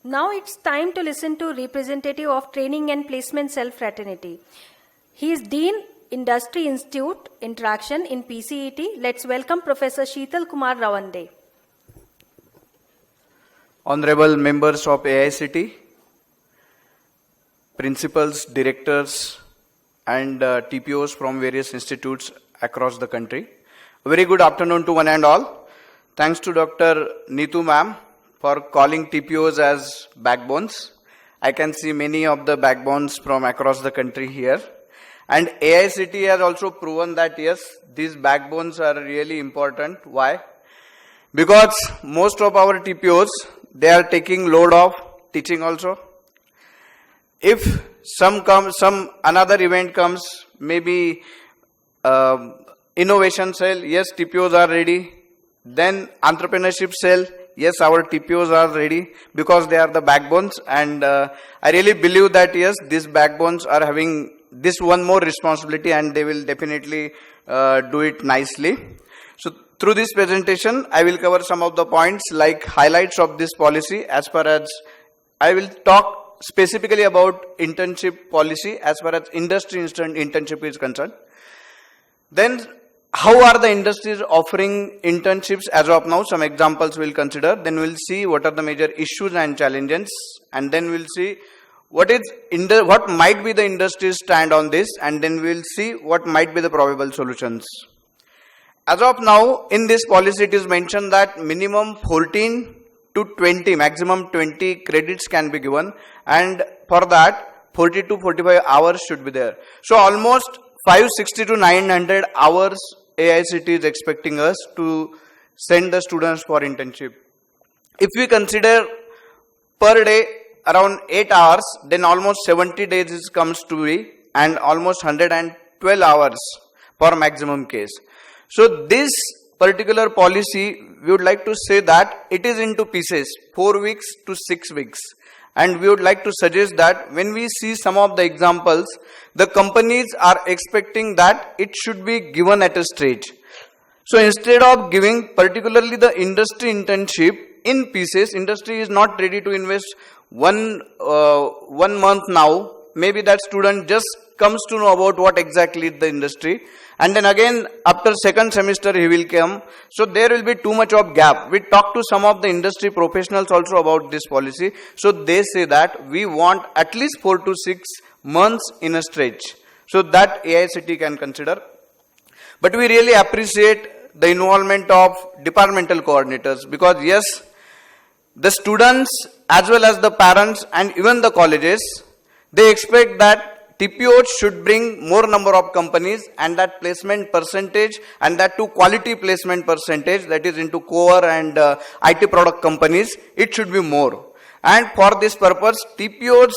Now it's time to listen to representative of Training and Placement Cell Fraternity. He is Dean, Industry Institute Interaction in PCET. Let's welcome Professor Sheetal Kumar Rawande. Honorable members of AICT, principals, directors, and TPOs from various institutes across the country. A very good afternoon to one and all. Thanks to Dr. Neetu ma'am for calling TPOs as backbones. I can see many of the backbones from across the country here. And AICT has also proven that yes, these backbones are really important. Why? Because most of our TPOs, they are taking load of teaching also. If some another event comes, maybe innovation cell, yes, TPOs are ready. Then entrepreneurship cell, yes, our TPOs are ready because they are the backbones. And I really believe that yes, these backbones are having this one more responsibility and they will definitely do it nicely. So through this presentation, I will cover some of the points like highlights of this policy as far as I will talk specifically about internship policy as far as industry internship is concerned. Then how are the industries offering internships as of now? Some examples we'll consider. Then we'll see what are the major issues and challenges. And then we'll see what might be the industry's stand on this. And then we'll see what might be the probable solutions. As of now, in this policy, it is mentioned that minimum 14 to 20, maximum 20 credits can be given. And for that, 40 to 45 hours should be there. So almost 560 to 900 hours AICT is expecting us to send the students for internship. If we consider per day around 8 hours, then almost 70 days comes to be and almost 112 hours for maximum case. So this particular policy, we would like to say that it is into pieces, 4 weeks to 6 weeks. And we would like to suggest that when we see some of the examples, the companies are expecting that it should be given at a stage. So instead of giving particularly the industry internship in pieces, industry is not ready to invest one month now. Maybe that student just comes to know about what exactly is the industry. And then again, after second semester, he will come. So there will be too much of gap. We talked to some of the industry professionals also about this policy. So they say that we want at least 4 to 6 months in a stretch. So that AICT can consider. But we really appreciate the involvement of departmental coordinators because yes, the students as well as the parents and even the colleges, they expect that TPOs should bring more number of companies and that placement percentage and that to quality placement percentage that is into core and IT product companies, it should be more. And for this purpose, TPOs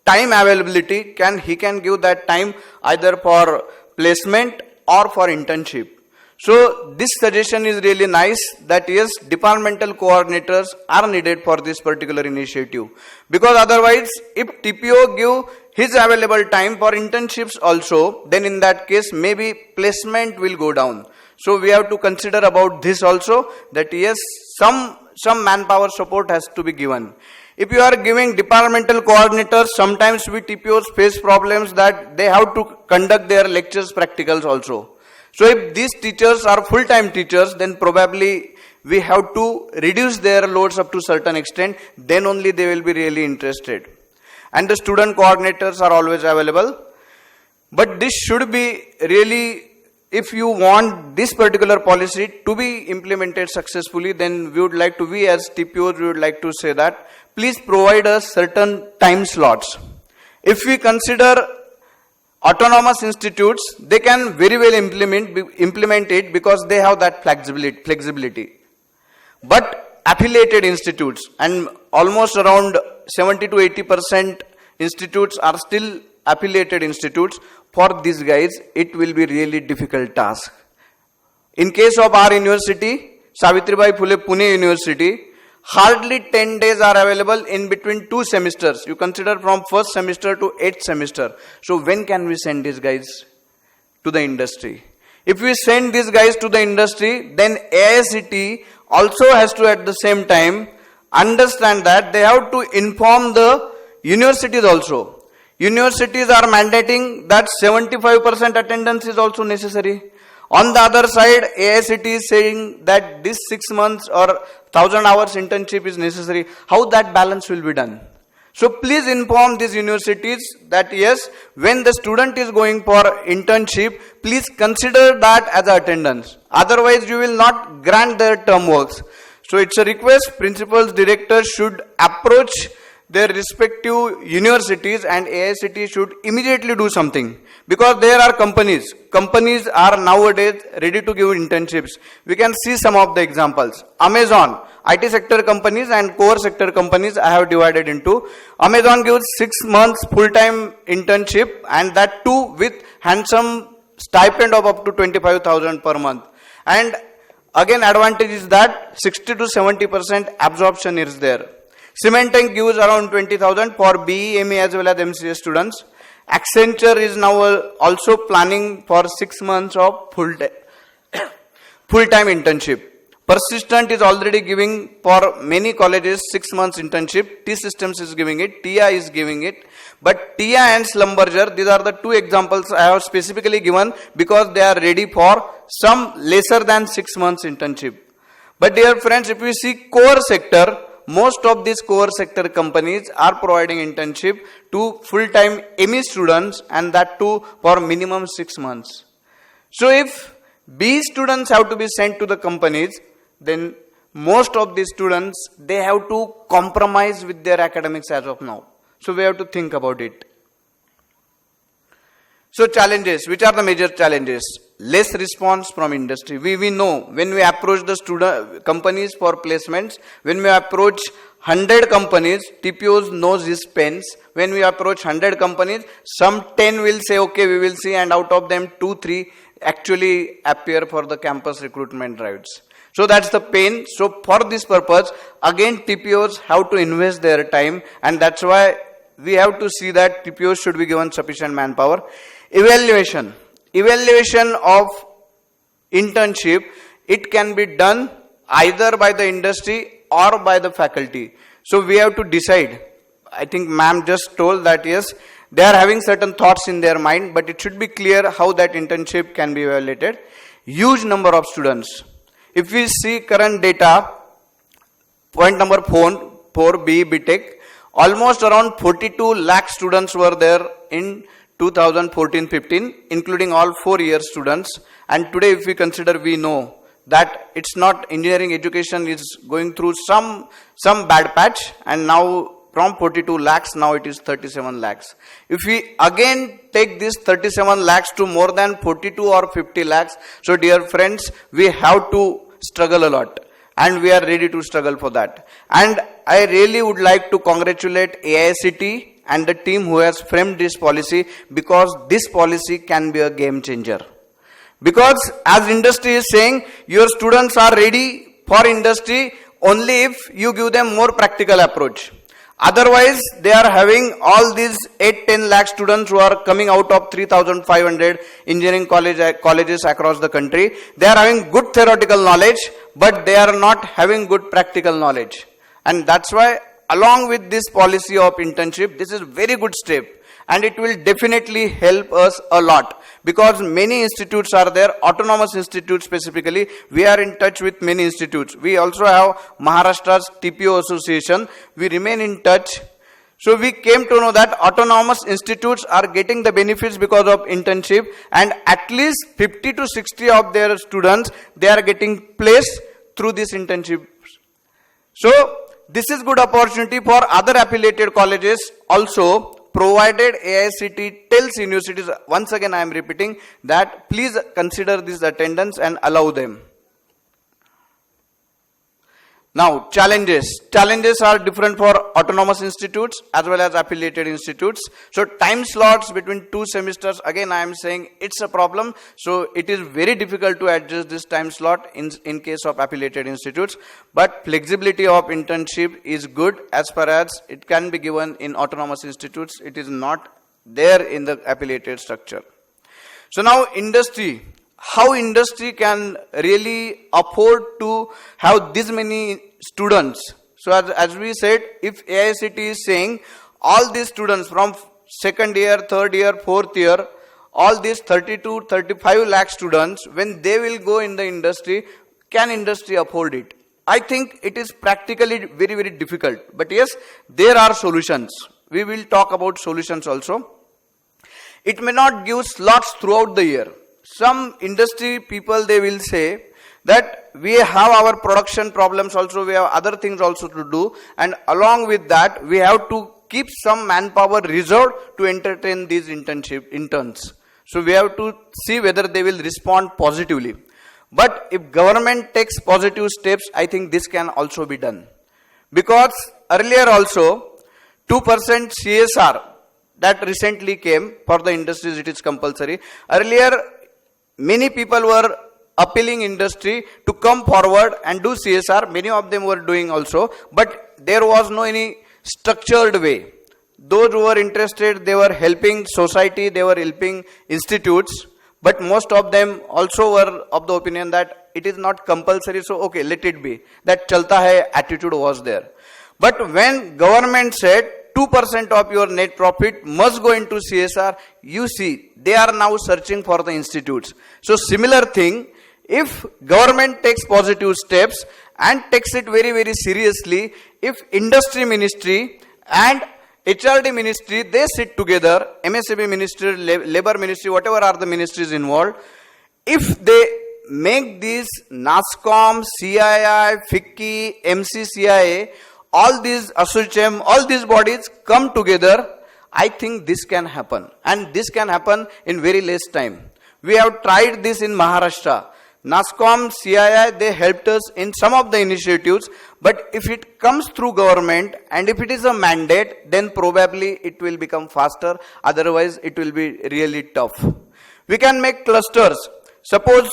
time availability he can give that time either for placement or for internship. So this suggestion is really nice that yes, departmental coordinators are needed for this particular initiative. Because otherwise, if TPO give his available time for internships also, then in that case, maybe placement will go down. So we have to consider about this also that yes, some manpower support has to be given. If you are giving departmental coordinators, sometimes we TPOs face problems that they have to conduct their lectures, practicals also. So if these teachers are full-time teachers, then probably we have to reduce their loads up to certain extent, then only they will be really interested. And the student coordinators are always available. But this should be really, if you want this particular policy to be implemented successfully, then we as TPOs, we would like to say that, please provide us certain time slots. If we consider autonomous institutes, they can very well implement it because they have that flexibility. But affiliated institutes and almost around 70 to 80% institutes are still affiliated institutes. For these guys, it will be really difficult task. In case of our university, Savitribai Phule Pune University, hardly 10 days are available in between 2 semesters. You consider from first semester to 8th semester. So when can we send these guys to the industry? If we send these guys to the industry, then AICT also has to at the same time understand that they have to inform the universities also. Universities are mandating that 75% attendance is also necessary. On the other side, AICT is saying that this 6 months or 1000 hours internship is necessary. How that balance will be done? So please inform these universities that yes, when the student is going for internship, please consider that as attendance. Otherwise, you will not grant their term works. So it's a request, principals, directors should approach their respective universities and AICT should immediately do something. Because there are companies. Companies are nowadays ready to give internships. We can see some of the examples. Amazon, IT sector companies and core sector companies I have divided into. Amazon gives 6 months full-time internship and that too with handsome stipend of up to 25,000 per month. And again advantage is that 60 to 70% absorption is there. Symantec gives around 20,000 for BE, ME as well as MCA students. Accenture is now also planning for 6 months of full-time internship. Persistent is already giving for many colleges 6 months internship. T-Systems is giving it, TIA is giving it. But TIA and Schlumberger, these are the two examples I have specifically given because they are ready for some lesser than 6 months internship. But dear friends, if we see core sector, most of these core sector companies are providing internship to full-time ME students and that too for minimum 6 months. So if B students have to be sent to the companies, then most of these students, they have to compromise with their academics as of now. So we have to think about it. So challenges, which are the major challenges? Less response from industry. We know when we approach the student companies for placements, when we approach 100 companies, TPOs knows his pens. When we approach 100 companies, some 10 will say, okay, we will see, and out of them 2-3 actually appear for the campus recruitment drives. So that's the pain. So for this purpose, again TPOs have to invest their time, and that's why we have to see that TPOs should be given sufficient manpower. Evaluation of internship, it can be done either by the industry or by the faculty. So we have to decide. I think ma'am just told that yes, they are having certain thoughts in their mind, but it should be clear how that internship can be evaluated. Huge number of students. If we see current data, point number 4, BE BTech, almost around 42 lakh students were there in 2014-15, including all 4-year students. And today, if we consider, we know that it's not engineering education is going through some bad patch, and now from 42 lakhs, now it is 37 lakhs. If we again take this 37 lakhs to more than 42 or 50 lakhs, so dear friends, we have to struggle a lot. And we are ready to struggle for that. And I really would like to congratulate AICT and the team who has framed this policy, because this policy can be a game changer. Because as industry is saying, your students are ready for industry only if you give them more practical approach. Otherwise, they are having all these 8-10 lakh students who are coming out of 3,500 engineering colleges across the country. They are having good theoretical knowledge, but they are not having good practical knowledge. And that's why, along with this policy of internship, this is a very good step. And it will definitely help us a lot. Because many institutes are there, autonomous institutes specifically. We are in touch with many institutes. We also have Maharashtra's TPO Association. We remain in touch. So we came to know that autonomous institutes are getting the benefits because of internship, and at least 50 to 60 of their students, they are getting placed through this internship. So this is good opportunity for other affiliated colleges also, provided AICT tells universities, once again I am repeating, that please consider this attendance and allow them. Now, challenges. Challenges are different for autonomous institutes as well as affiliated institutes. So, time slots between 2 semesters, again I am saying it's a problem. So, it is very difficult to adjust this time slot in case of affiliated institutes. But flexibility of internship is good as far as it can be given in autonomous institutes. It is not there in the affiliated structure. So, now industry. How industry can really afford to have this many students So as we said, if AICT is saying all these students from second year, third year, fourth year, all these 32, 35 lakh students, when they will go in the industry, can industry afford it? I think it is practically very, very difficult. But yes, there are solutions. We will talk about solutions also. It may not give slots throughout the year. Some industry people, they will say that we have our production problems also, we have other things also to do, and along with that, we have to keep some manpower reserved to entertain these interns. So we have to see whether they will respond positively. But if government takes positive steps, I think this can also be done. Because earlier also, 2% CSR that recently came for the industries, it is compulsory. Earlier, many people were appealing industry to come forward and do CSR. Many of them were doing also, but there was no any structured way. Those who were interested, they were helping society, they were helping institutes, but most of them also were of the opinion that it is not compulsory, so okay, let it be. That chalta hai attitude was there. But when government said 2% of your net profit must go into CSR, you see, they are now searching for the institutes. So similar thing, if government takes positive steps and takes it very, very seriously, if industry ministry and HRD ministry, they sit together, MSME ministry, labor ministry, whatever are the ministries involved, if they make these NASSCOM, CII, FICCI, MCCIA, all these ASSOCHAM, all these bodies come together, I think this can happen. And this can happen in very less time. We have tried this in Maharashtra. NASSCOM, CII, they helped us in some of the initiatives, but if it comes through government and if it is a mandate, then probably it will become faster, otherwise it will be really tough. We can make clusters. Suppose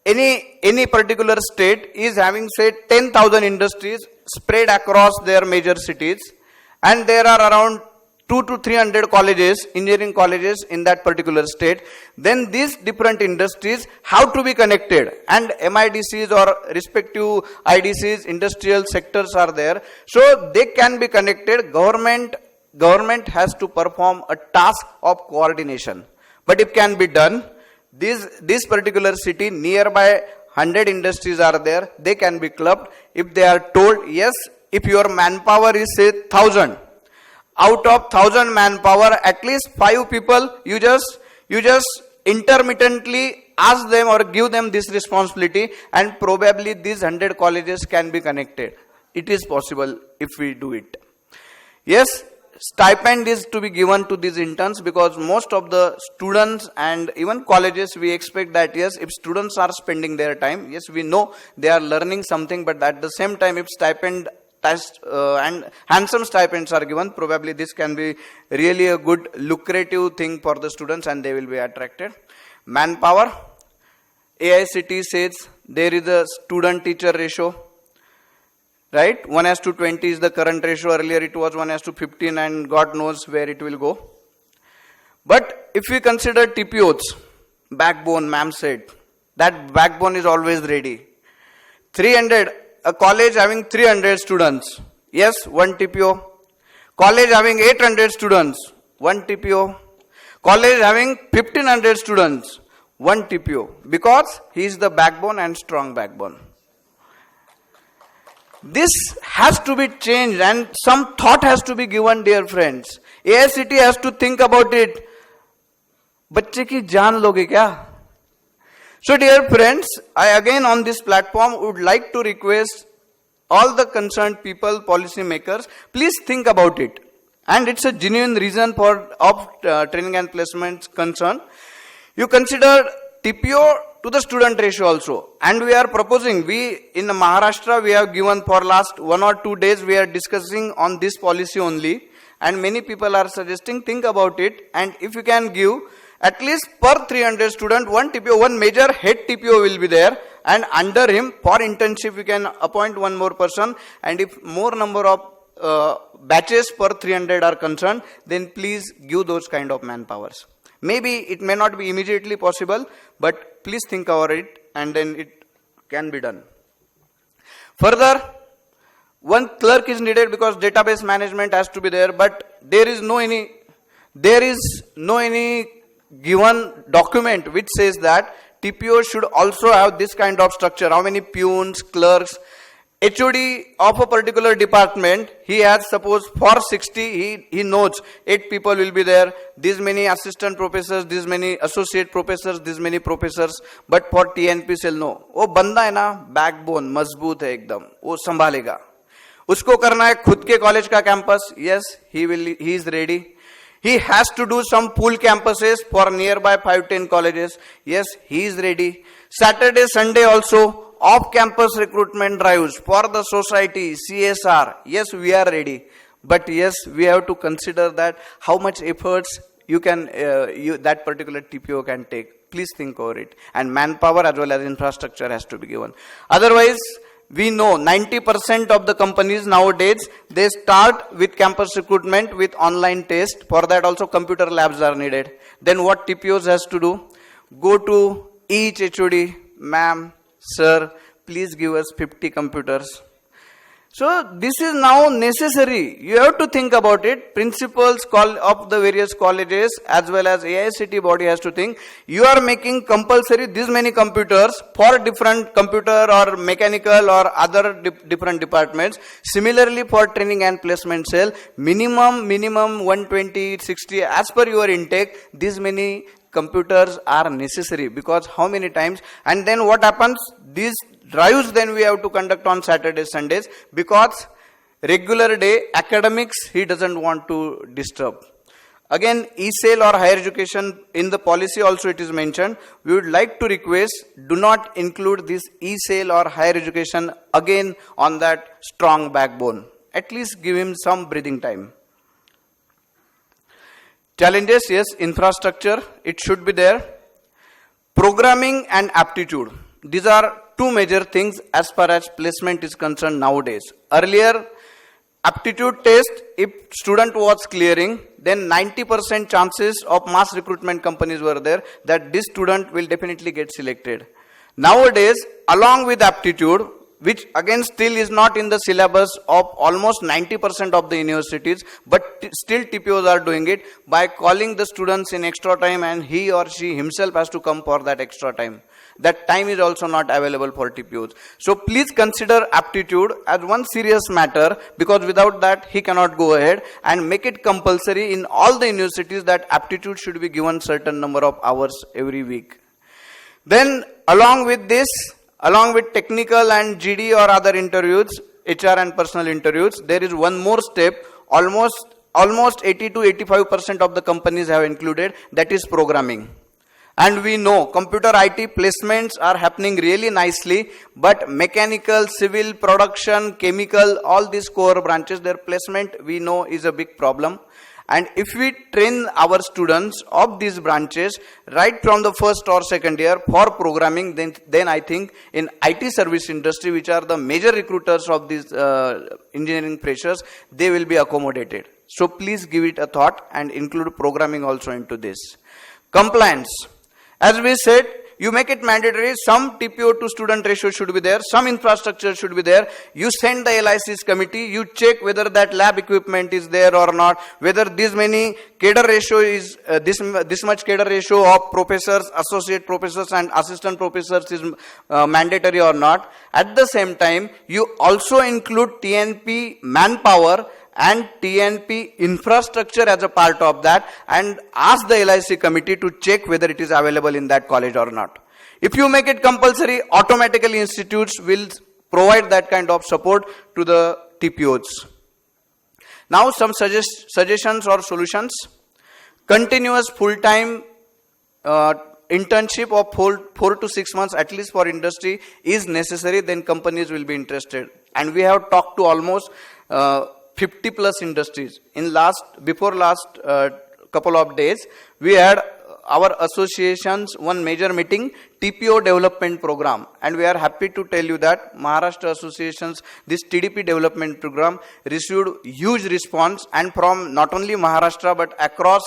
any particular state is having, say, 10,000 industries spread across their major cities, and there are around 200 to 300 colleges, engineering colleges in that particular state, then these different industries have to be connected, and MIDCs or respective IDCs, industrial sectors are there, so they can be connected. Government has to perform a task of coordination, but it can be done. This particular city, nearby 100 industries are there, they can be clubbed. If they are told, yes, if your manpower is, say, 1,000, out of 1,000 manpower, at least 5 people, you just intermittently ask them or give them this responsibility, and probably these 100 colleges can be connected. It is possible if we do it. Yes, stipend is to be given to these interns, because most of the students and even colleges, we expect that, yes, if students are spending their time, yes, we know they are learning something, but at the same time, if stipend and handsome stipends are given, probably this can be really a good lucrative thing for the students and they will be attracted. Manpower, AICT says there is a student teacher ratio, right? 1:20 is the current ratio. Earlier it was 1:15 and God knows where it will go. But if we consider TPOs, backbone, ma'am said, that backbone is always ready. 300, a college having 300 students, yes, 1 TPO. College having 800 students, 1 TPO. College having 1500 students, 1 TPO. Because he is the backbone and strong backbone. This has to be changed and some thought has to be given, dear friends. AICT has to think about it. बच्चे की जान लोगे क्या? So dear friends, I again on this platform would like to request all the concerned people, policy makers, please think about it. And it's a genuine reason of training and placement concern. You consider TPO to the student ratio also. And we are proposing, in Maharashtra, we have given for last 1 or 2 days, we are discussing on this policy only. And many people are suggesting, think about it. And if you can give at least per 300 student, 1 TPO, 1 major head TPO will be there. And under him, for internship, we can appoint 1 more person. And if more number of batches per 300 are concerned, then please give those kind of manpowers. Maybe it may not be immediately possible, but please think about it and then it can be done. Further, one clerk is needed because database management has to be there, but there is no any given document which says that TPO should also have this kind of structure. How many peons, clerks, HOD of a particular department, he has, suppose for 60, he knows 8 people will be there, these many assistant professors, these many associate professors, these many professors, but for TNP cell no. वो बंदा है ना, backbone मजबूत है एकदम, वो संभालेगा. उसको करना है खुद के कॉलेज का campus, yes, he is ready. He has to do some pool campuses for nearby 5-10 colleges, yes, he is ready. Saturday, Sunday also, off-campus recruitment drives for the society, CSR, yes, we are ready. But yes, we have to consider that how much efforts that particular TPO can take. Please think over it. And manpower as well as infrastructure has to be given. Otherwise, we know 90% of the companies nowadays, they start with campus recruitment with online test. For that also computer labs are needed. Then what TPOs has to do? Go to each HOD, ma'am, sir, please give us 50 computers. So this is now necessary. You have to think about it. Principals of the various colleges as well as AICTE body has to think. You are making compulsory this many computers for different computer or mechanical or other different departments. Similarly for training and placement cell, minimum 120, 60 as per your intake, these many computers are necessary, because how many times, and then what happens, these drives then we have to conduct on Saturdays, Sundays, because regular day academics he doesn't want to disturb. Again, e-sale or higher education, in the policy also it is mentioned, we would like to request, do not include this e-sale or higher education again on that strong backbone. At least give him some breathing time. Challenges, yes, infrastructure, it should be there. Programming and aptitude. These are two major things as far as placement is concerned nowadays. Earlier, aptitude test, if student was clearing, then 90% chances of mass recruitment companies were there that this student will definitely get selected. Nowadays, along with aptitude, which again still is not in the syllabus of almost 90% of the universities, but still TPOs are doing it by calling the students in extra time, and he or she himself has to come for that extra time. That time is also not available for TPOs. So please consider aptitude as one serious matter, because without that he cannot go ahead, and make it compulsory in all the universities that aptitude should be given certain number of hours every week. Then along with this, along with technical and GD or other interviews, HR and personal interviews, there is one more step, almost 80 to 85% of the companies have included, that is programming. And we know computer IT placements are happening really nicely, but mechanical, civil, production, chemical, all these core branches, their placement we know is a big problem. And if we train our students of these branches right from the first or second year for programming, then I think in IT service industry, which are the major recruiters of these engineering freshers, they will be accommodated. So please give it a thought and include programming also into this. Compliance. As we said, you make it mandatory, some TPO to student ratio should be there, some infrastructure should be there. You send the LICs committee, you check whether that lab equipment is there or not, whether this many cadre ratio is, this much cadre ratio of professors, associate professors and assistant professors is mandatory or not. At the same time, you also include TNP manpower and TNP infrastructure as a part of that, and ask the LIC committee to check whether it is available in that college or not. If you make it compulsory, automatically institutes will provide that kind of support to the TPOs. Now some suggestions or solutions. Continuous full-time internship of 4 to 6 months at least for industry is necessary, then companies will be interested. And we have talked to almost 50 plus industries. Before last couple of days, we had our association's one major meeting, TPO development program, and we are happy to tell you that Maharashtra Association's this TDP development program received huge response, and from not only Maharashtra but across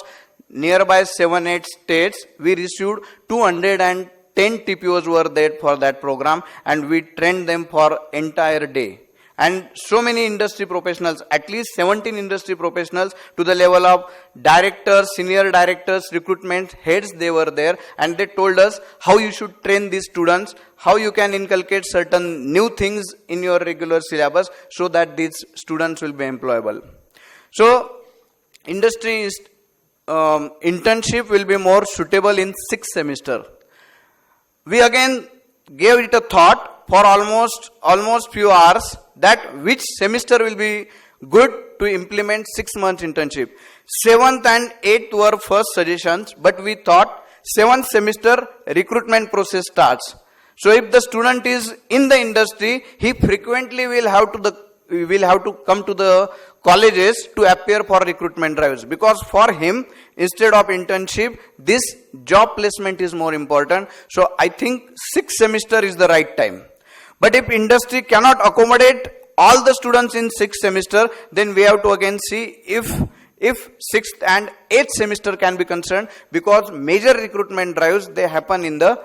nearby 7-8 states, we received 210 TPOs were there for that program, and we trained them for entire day. And so many industry professionals, at least 17 industry professionals to the level of directors, senior directors, recruitment heads, they were there, and they told us how you should train these students, how you can inculcate certain new things in your regular syllabus so that these students will be employable. So, industry internship will be more suitable in 6th semester. We again gave it a thought for almost few hours that which semester will be good to implement 6 months internship. 7th and 8th were first suggestions, but we thought 7th semester recruitment process starts. So if the student is in the industry, he frequently will have to come to the colleges to appear for recruitment drives, because for him, instead of internship, this job placement is more important. So I think 6th semester is the right time. But if industry cannot accommodate all the students in 6th semester, then we have to again see if 6th and 8th semester can be concerned, because major recruitment drives, they happen in the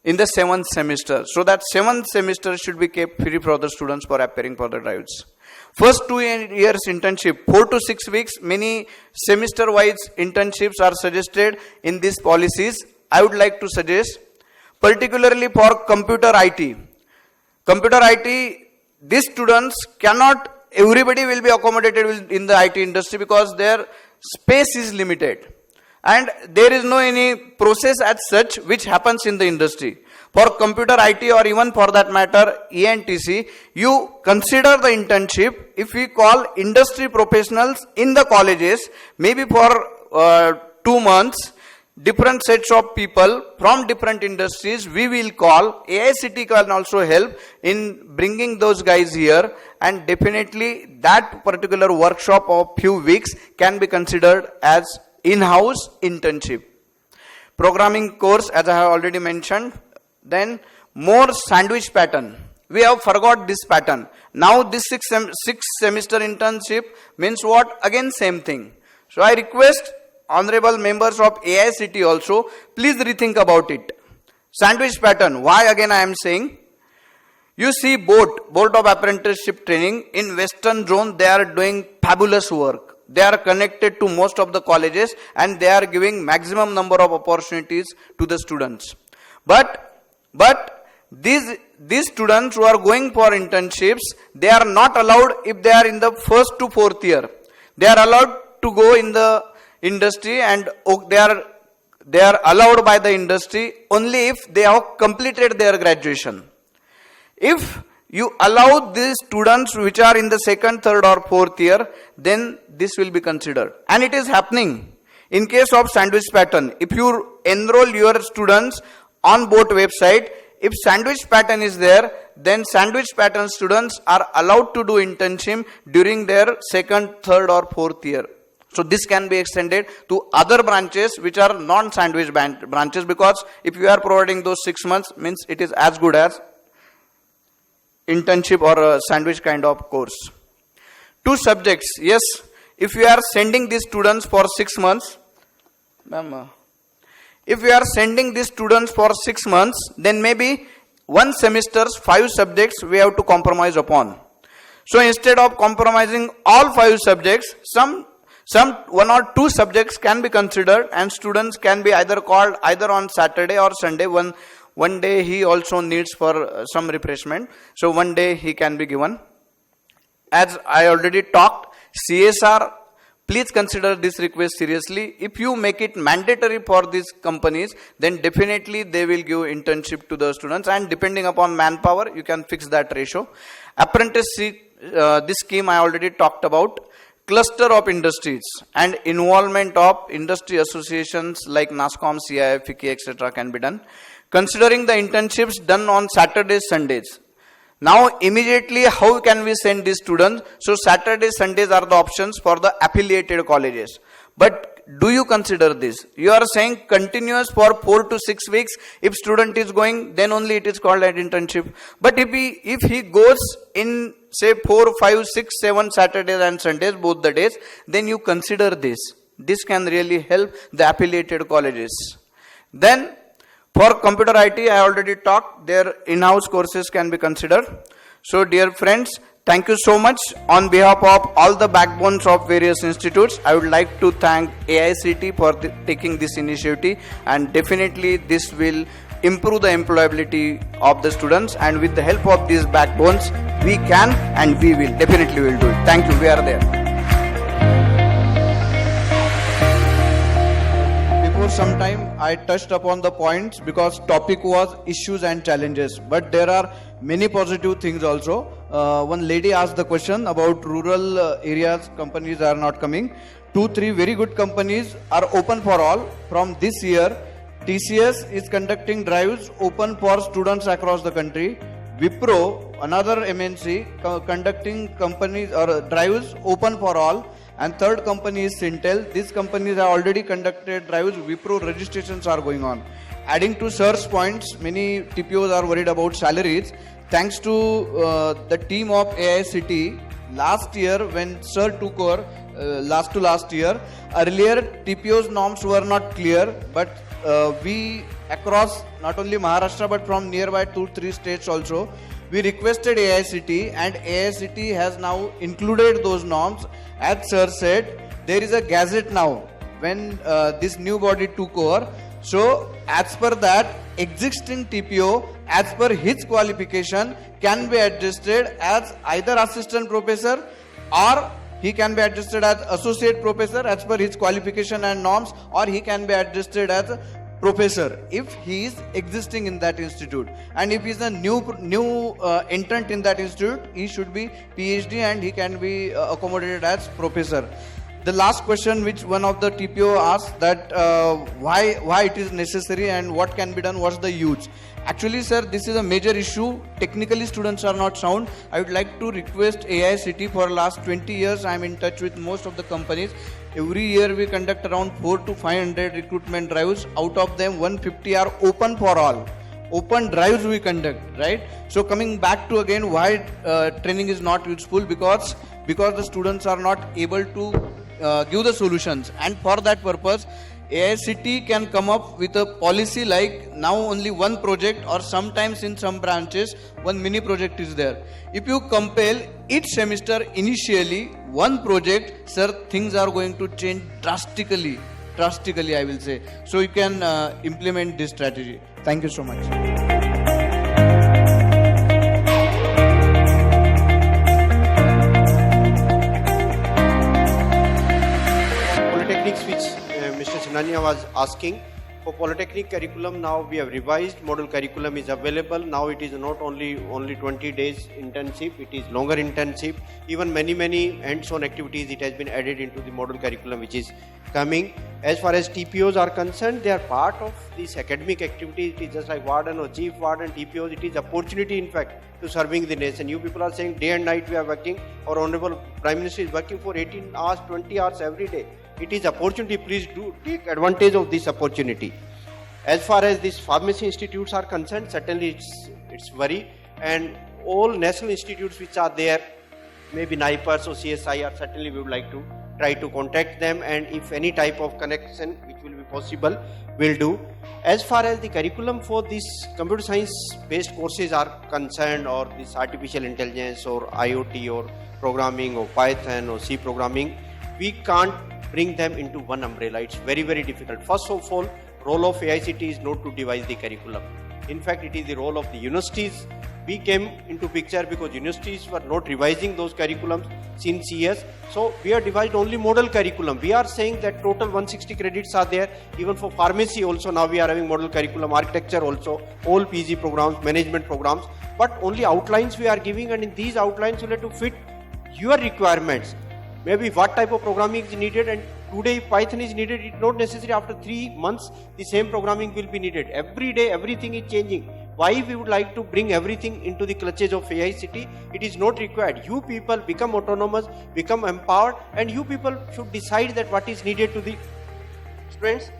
7th semester. So that 7th semester should be kept free for the students for appearing for the drives. First 2 years internship, 4 to 6 weeks, many semester-wise internships are suggested in these policies. I would like to suggest, particularly for computer IT. Computer IT, these students cannot, everybody will be accommodated in the IT industry because their space is limited. And there is no any process as such which happens in the industry. For computer IT or even for that matter ENTC, you consider the internship if we call industry professionals in the colleges, maybe for 2 months, different sets of people from different industries we will call. AICT can also help in bringing those guys here, and definitely that particular workshop of few weeks can be considered as in-house internship. Programming course, as I have already mentioned. Then more sandwich pattern. We have forgot this pattern. Now this 6th semester internship means what? Again same thing. So I request honorable members of AICT also, please rethink about it. Sandwich pattern. Why again I am saying? You see Board of Apprenticeship Training in Western Zone, they are doing fabulous work. They are connected to most of the colleges and they are giving maximum number of opportunities to the students. But these students who are going for internships, they are not allowed if they are in the 1st to 4th year. They are allowed to go in the industry, and they are allowed by the industry only if they have completed their graduation. If you allow these students which are in the 2nd, 3rd or 4th year, then this will be considered. And it is happening. In case of sandwich pattern, if you enroll your students on both website, if sandwich pattern is there, then sandwich pattern students are allowed to do internship during their 2nd, 3rd or 4th year. So this can be extended to other branches which are non-sandwich branches, because if you are providing those 6 months, means it is as good as internship or a sandwich kind of course. 2 subjects, yes, if you are sending these students for 6 months, if you are sending these students for 6 months, then maybe one semester's 5 subjects we have to compromise upon. So instead of compromising all 5 subjects, some 1 or 2 subjects can be considered, and students can be either called either on Saturday or Sunday. One day he also needs for some refreshment. So one day he can be given. As I already talked, CSR, please consider this request seriously. If you make it mandatory for these companies, then definitely they will give internship to the students, and depending upon manpower, you can fix that ratio. Apprenticeship, this scheme I already talked about. Cluster of industries and involvement of industry associations like NASSCOM, CII, FICCI, etc. can be done. Considering the internships done on Saturdays, Sundays. Now immediately how can we send these students? So Saturdays, Sundays are the options for the affiliated colleges. But do you consider this? You are saying continuous for 4 to 6 weeks. If student is going, then only it is called an internship. But if he goes in say 4, 5, 6, 7 Saturdays and Sundays, both the days, then you consider this. This can really help the affiliated colleges. Then for computer IT, I already talked, their in-house courses can be considered. So dear friends, Thank you so much. On behalf of all the backbones of various institutes, I would like to thank AICT for taking this initiative, and definitely this will improve the employability of the students, and with the help of these backbones, we can and we will definitely will do it. Thank you. We are there. Before some time, I touched upon the points because topic was issues and challenges, but there are many positive things also. One lady asked the question about rural areas, companies are not coming. 2-3 very good companies are open for all. From this year, TCS is conducting drives open for students across the country. Wipro, another MNC, conducting companies or drives open for all. And third company is Sintel. These companies have already conducted drives. Wipro registrations are going on. Adding to Sir's points, many TPOs are worried about salaries. Thanks to the team of AICT, last year when Sir took over, last year, earlier TPOs norms were not clear, but we across not only Maharashtra but from nearby 2-3 states also, we requested AICT, and AICT has now included those norms. As Sir said, there is a gazette now when this new body took over. So as per that, existing TPO as per his qualification can be adjusted as either assistant professor, or he can be adjusted as associate professor as per his qualification and norms, or he can be adjusted as professor if he is existing in that institute. And if he is a new entrant in that institute, he should be PhD and he can be accommodated as professor. The last question which one of the TPO asked, that why it is necessary and what can be done, what's the use. Actually, sir, this is a major issue. Technically, students are not sound. I would like to request AICT. For last 20 years, I am in touch with most of the companies. Every year we conduct around 400 to 500 recruitment drives. Out of them, 150 are open for all. Open drives we conduct, right? So coming back to again why training is not useful, because the students are not able to give the solutions, and for that purpose AICT can come up with a policy like now only one project, or sometimes in some branches one mini project is there. If you compel each semester initially one project, sir, things are going to change drastically I will say. So you can implement this strategy. Thank you so much. Polytechnics, which Mr. Sinania was asking. For Polytechnic curriculum, now we have revised. Model curriculum is available. Now it is not only 20 days intensive, it is longer intensive. Even many hands-on activities, it has been added into the model curriculum which is coming. As far as TPOs are concerned, they are part of this academic activity. It is just like warden or chief warden, TPOs. It is opportunity, in fact, to serving the nation. You people are saying day and night we are working. Our Honorable Prime Minister is working for 18 hours, 20 hours every day. It is opportunity. Please do take advantage of this opportunity. As far as these pharmacy institutes are concerned, certainly it's worry, and all national institutes which are there, maybe NIPERS or CSIR, certainly we would like to try to contact them, and if any type of connection which will be possible, we'll do. As far as the curriculum for these computer science based courses are concerned, or this artificial intelligence or IoT or programming or Python or C programming, we can't bring them into one umbrella. It's very difficult. First of all, role of AICT is not to devise the curriculum. In fact, it is the role of the universities. We came into picture because universities were not revising those curriculums since years. So we have devised only model curriculum. We are saying that total 160 credits are there. Even for pharmacy also now we are having model curriculum, architecture also, all PG programs, management programs. But only outlines we are giving, and in these outlines you have to fit your requirements. Maybe what type of programming is needed, and today if Python is needed, it's not necessary after 3 months the same programming will be needed. Every day everything is changing. Why we would like to bring everything into the clutches of AICT? It is not required. You people become autonomous, become empowered, and you people should decide that what is needed to the students.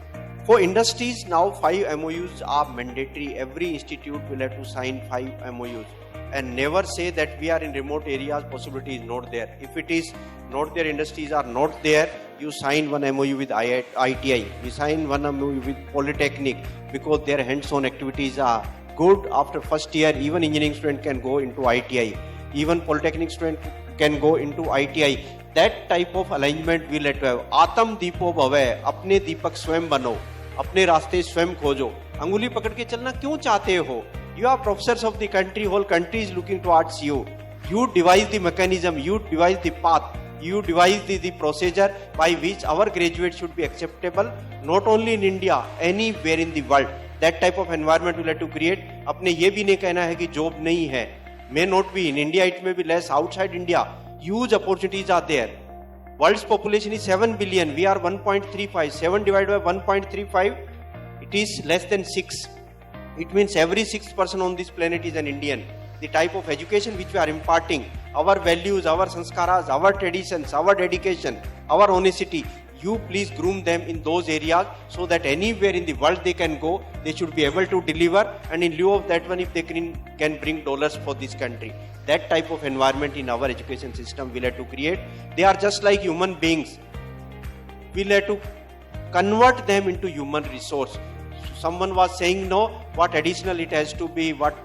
For industries now 5 MOUs are mandatory. Every institute will have to sign 5 MOUs. And never say that we are in remote areas, possibility is not there. If it is not there, industries are not there, you sign one MOU with ITI, you sign one MOU with Polytechnic, because their hands-on activities are good. After first year, even engineering student can go into ITI. even polytechnic student can go into ITI. That type of alignment we let to have. Atam Deepo Bhave, अपने दीपक स्वयं बनो, अपने रास्ते स्वयं खोजो. अंगुली पकड़ के चलना क्यों चाहते हो? You are professors of the country, whole country is looking towards you. You devise the mechanism, you devise the path, you devise the procedure by which our graduates should be acceptable, not only in India, anywhere in the world. That type of environment we like to create. अपने ये भी नहीं कहना है कि job नहीं है. May not be in India, it may be less. Outside India, huge opportunities are there. World's population is 7 billion. We are 1.35. 7 divided by 1.35, it is less than 6. It means every 6th person on this planet is an Indian. The type of education which we are imparting, our values, our sanskaras, our traditions, our dedication, our honesty, you please groom them in those areas so that anywhere in the world they can go, they should be able to deliver, and in lieu of that one, if they can bring dollars for this country. That type of environment in our education system we'll have to create. They are just like human beings. We'll have to convert them into human resource. Someone was saying, no, what additional it has to be, what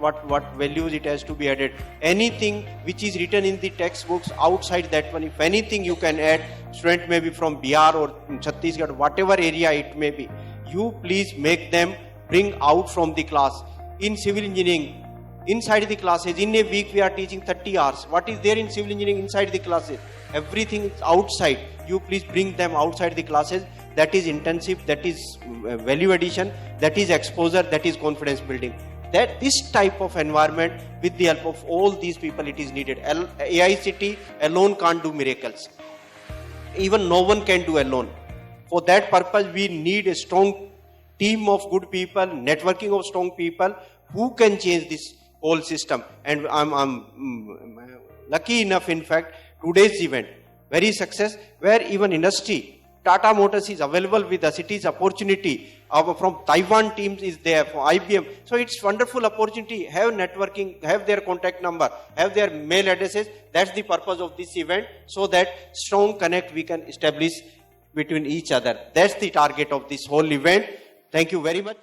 values it has to be added. Anything which is written in the textbooks outside that one, if anything you can add, student may be from Bihar or Chhattisgarh, whatever area it may be, you please make them bring out from the class. In civil engineering, inside the classes, in a week we are teaching 30 hours. What is there in civil engineering inside the classes? Everything is outside. You please bring them outside the classes. That is intensive, that is value addition, that is exposure, that is confidence building. That this type of environment, with the help of all these people, it is needed. AICT alone can't do miracles. Even no one can do alone. For that purpose, we need a strong team of good people, networking of strong people who can change this whole system. And I'm lucky enough, in fact, today's event, very success, where even industry, Tata Motors is available with us. It is opportunity. From Taiwan teams is there, for IBM. So it's wonderful opportunity. Have networking, have their contact number, have their mail addresses. That's the purpose of this event, so that strong connect we can establish between each other. That's the target of this whole event. Thank you very much.